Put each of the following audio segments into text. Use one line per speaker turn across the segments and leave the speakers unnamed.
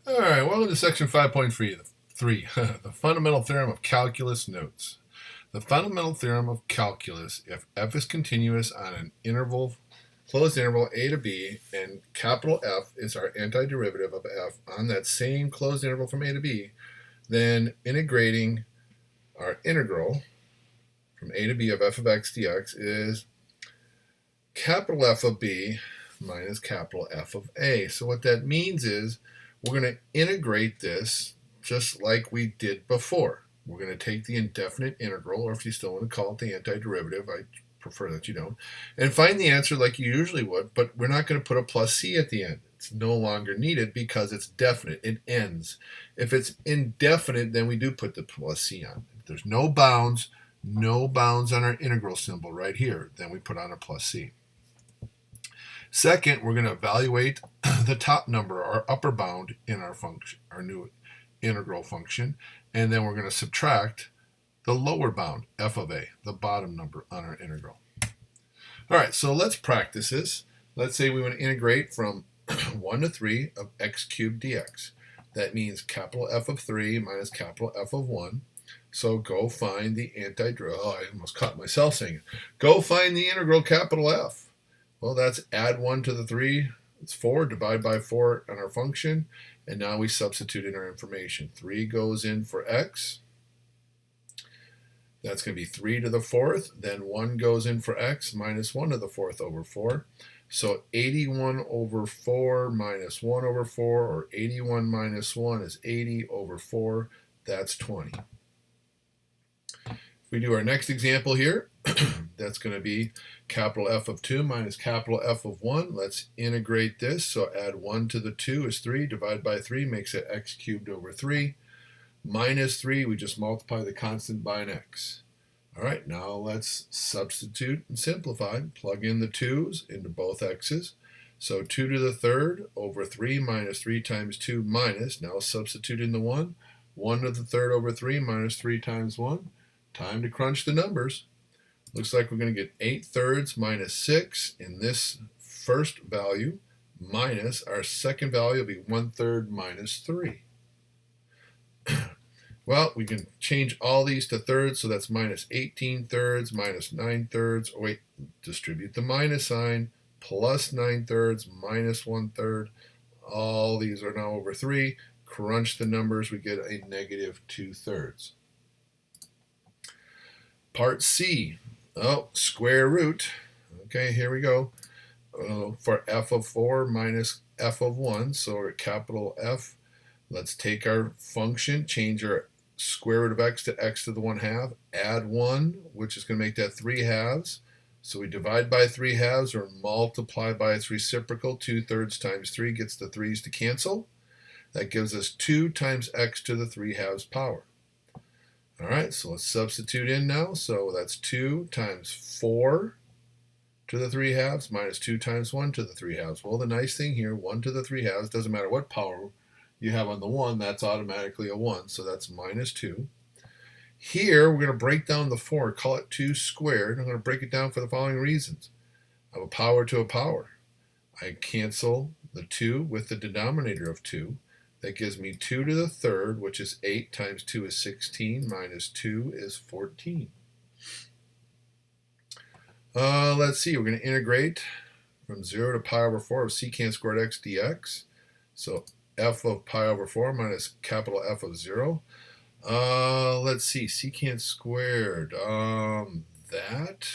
All right, welcome to section 5.3, the fundamental theorem of calculus notes. The fundamental theorem of calculus, if f is continuous on an interval, closed interval a to b, and capital F is our antiderivative of f on that same closed interval from a to b, then integrating our integral from a to b of f of x dx is capital F of b minus capital F of a. So what that means is we're going to integrate this just like we did before. We're going to take the indefinite integral, or if you still want to call it the antiderivative, I prefer that you don't, and find the answer like you usually would, but we're not going to put a plus c at the end. It's no longer needed because it's definite. It ends. If it's indefinite, then we do put the plus c on. If there's no bounds on our integral symbol right here, then we put on a plus c. Second, we're going to evaluate the top number, our upper bound in our function, our new integral function, and then we're going to subtract the lower bound, f of a, the bottom number on our integral. All right, so let's practice this. Let's say we want to integrate from 1 to 3 of x cubed dx. That means capital F of 3 minus capital F of 1. So go find the antiderivative. Oh, I almost caught myself saying it. Go find the integral capital F. Well, that's add 1 to the 3. It's 4. Divide by 4 on our function. And now we substitute in our information. 3 goes in for x. That's going to be 3 to the 4th. Then 1 goes in for x minus 1 to the 4th over 4. So 81 over 4 minus 1 over 4, or 81 minus 1 is 80 over 4. That's 20. If we do our next example here, that's going to be capital F of 2 minus capital F of 1. Let's integrate this. So add 1 to the 2 is 3. Divide by 3 makes it x cubed over 3. Minus 3, we just multiply the constant by an x. All right, now let's substitute and simplify. Plug in the 2's into both x's. So 2 to the 3rd over 3 minus 3 times 2 minus. Now substitute in the 1. 1 to the 3rd over 3 minus 3 times 1. Time to crunch the numbers. Looks like we're going to get 8/3 minus 6 in this first value, minus our second value will be 1/3 minus 3. Well, we can change all these to thirds, so that's minus 18/3 minus 9/3. Oh, wait, distribute the minus sign, plus 9/3 minus 1/3. All these are now over 3. Crunch the numbers, we get a negative 2/3. Part C. Oh, square root. Okay, here we go. For f of 4 minus f of 1, so our capital F. Let's take our function, change our square root of x to x to the 1/2, add 1, which is going to make that 3/2. So we divide by 3/2 or multiply by its reciprocal. 2/3 times 3 gets the 3's to cancel. That gives us 2 times x to the 3/2 power. All right, so let's substitute in now. So that's 2 times 4 to the 3/2 minus 2 times 1 to the 3/2. Well, the nice thing here, 1 to the 3/2, doesn't matter what power you have on the 1, that's automatically a 1, so that's minus 2. Here, we're going to break down the 4, call it 2 squared. I'm going to break it down for the following reasons. I have a power to a power. I cancel the 2 with the denominator of 2. That gives me 2 to the 3rd, which is 8 times 2 is 16, minus 2 is 14. Let's see, we're going to integrate from 0 to pi over 4 of secant squared x dx. So f of pi over 4 minus capital F of 0. Let's see, secant squared. That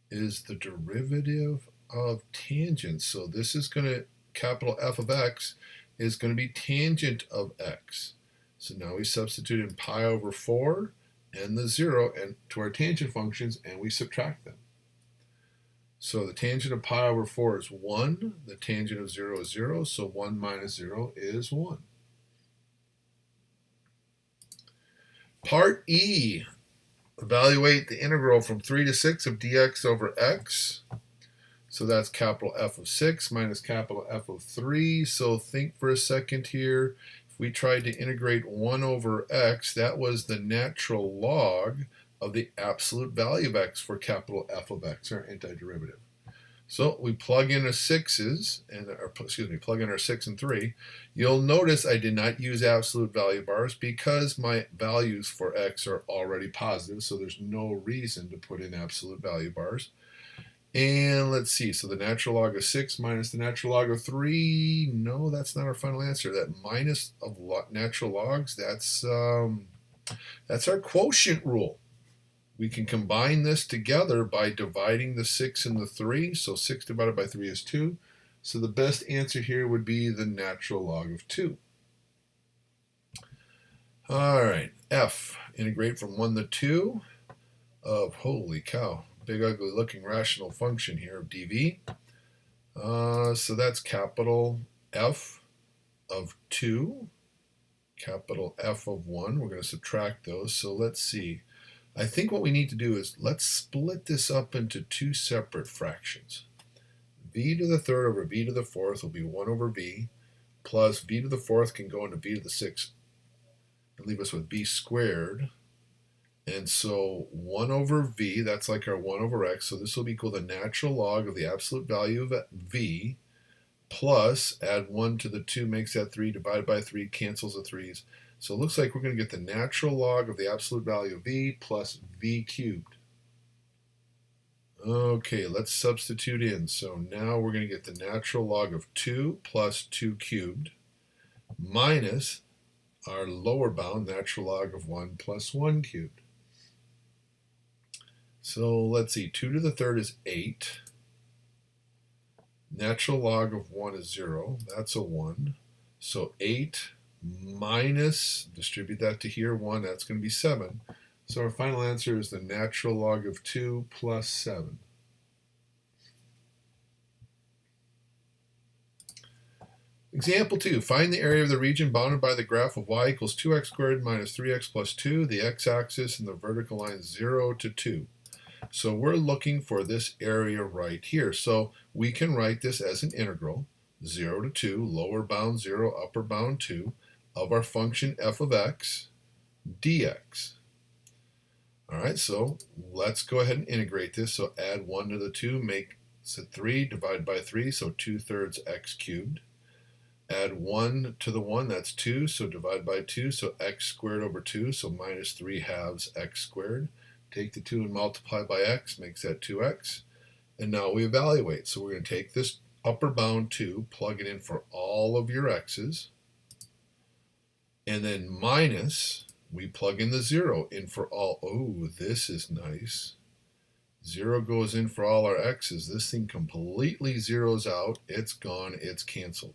is the derivative of tangent. So this is going to, capital F of x is going to be tangent of x. So now we substitute in pi over 4 and the 0 and to our tangent functions, and we subtract them. So the tangent of pi over 4 is 1. The tangent of 0 is 0. So 1 minus 0 is 1. Part E. Evaluate the integral from 3 to 6 of dx over x. So that's capital F of 6 minus capital F of 3. So think for a second here. If we tried to integrate 1 over x, that was the natural log of the absolute value of x for capital F of x, our antiderivative. So we plug in our 6's, and plug in our 6 and 3. You'll notice I did not use absolute value bars because my values for x are already positive, so there's no reason to put in absolute value bars. And let's see, so the natural log of 6 minus the natural log of 3, no, that's not our final answer. That minus of natural logs, that's our quotient rule. We can combine this together by dividing the 6 and the 3. So 6 divided by 3 is 2. So the best answer here would be the natural log of 2. All right, f, integrate from 1 to 2 of, holy cow, big ugly looking rational function here of dv. So that's capital F of 2, capital F of 1. We're going to subtract those. So let's see. I think what we need to do is let's split this up into two separate fractions. V to the third over V to the fourth will be 1 over V, plus V to the fourth can go into V to the sixth and leave us with V squared. And so 1 over V, that's like our 1 over X, so this will be equal to the natural log of the absolute value of V, plus add 1 to the 2 makes that 3, divided by 3 cancels the 3's. So it looks like we're going to get the natural log of the absolute value of V plus V cubed. Okay, let's substitute in. So now we're going to get the natural log of 2 plus 2 cubed minus our lower bound natural log of 1 plus 1 cubed. So let's see, 2 to the third is 8. Natural log of 1 is 0. That's a 1. So 8 minus, distribute that to here, 1, that's going to be 7. So our final answer is the natural log of 2 plus 7. Example 2, find the area of the region bounded by the graph of y equals 2x squared minus 3x plus 2, the x-axis and the vertical line 0 to 2. So we're looking for this area right here. So we can write this as an integral, 0 to 2, lower bound 0, upper bound 2, of our function f of x dx. All right, so let's go ahead and integrate this. So add 1 to the 2, makes it 3, divide by 3, so 2/3 x cubed. Add 1 to the 1, that's 2, so divide by 2, so x squared over 2, so minus 3/2 x squared. Take the 2 and multiply by x, makes that 2x. And now we evaluate. So we're going to take this upper bound 2, plug it in for all of your x's, and then minus, we plug in the 0 in for all. Oh, this is nice. 0 goes in for all our x's. This thing completely zeroes out. It's gone. It's canceled.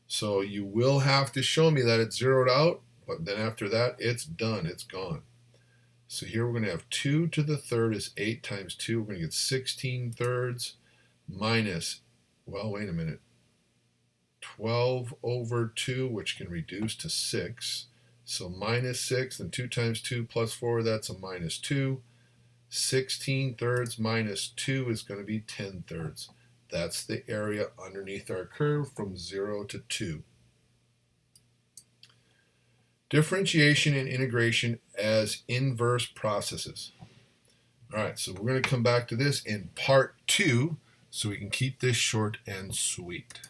So you will have to show me that it's zeroed out, but then after that, it's done. It's gone. So here we're going to have 2 to the third is 8 times 2. We're going to get 16/3 minus, well, wait a minute, 12 over 2, which can reduce to 6. So minus 6, and 2 times 2 plus 4, that's a minus 2. 16/3 minus 2 is going to be 10/3. That's the area underneath our curve from 0 to 2. Differentiation and integration as inverse processes. All right, so we're going to come back to this in part 2 so we can keep this short and sweet.